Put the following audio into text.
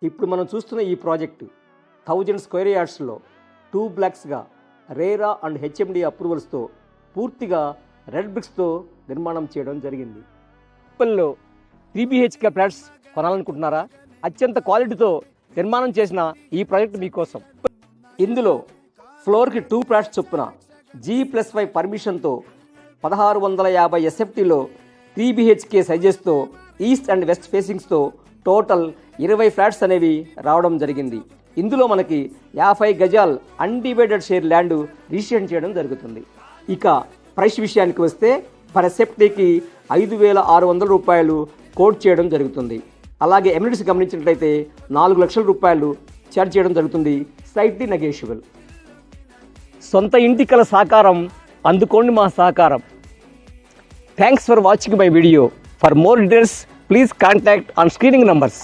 ఇప్పుడు మనం చూస్తున్న ఈ ప్రాజెక్టు 1000 స్క్వేర్ యార్డ్స్లో 2 బ్లాక్స్గా రేరా అండ్ హెచ్ఎండి అప్రూవల్స్తో పూర్తిగా రెడ్ బ్రిక్స్తో నిర్మాణం చేయడం జరిగింది. ఉప్పల్లో 3 BHK ఫ్లాట్స్ కొనాలనుకుంటున్నారా? అత్యంత క్వాలిటీతో నిర్మాణం చేసిన ఈ ప్రాజెక్ట్ మీకోసం. ఇందులో ఫ్లోర్కి 2 ఫ్లాట్స్ చొప్పున G+5 పర్మిషన్తో 1650 SFTలో 3 BHK సైజెస్తో ఈస్ట్ అండ్ వెస్ట్ ఫేసింగ్స్తో టోటల్ 20 ఫ్లాట్స్ అనేవి రావడం జరిగింది. ఇందులో మనకి 50 గజాల్ అన్డివైడెడ్ షేర్ ల్యాండ్ రిజిస్ట్రేషన్ చేయడం జరుగుతుంది. ఇక ప్రైస్ విషయానికి వస్తే పర్ ఎస్ఎఫ్టీకి 5600 రూపాయలు కోట్ చేయడం జరుగుతుంది. అలాగే ఎమ్యూనిటీస్ గమనించినట్లయితే 4 లక్షల రూపాయలు ఛార్జ్ చేయడం జరుగుతుంది. Slightly negotiable. సొంత ఇంటి కల సాకారం అందుకోండి మా సహకారం. Thanks for watching my video. For more details please contact on screening numbers.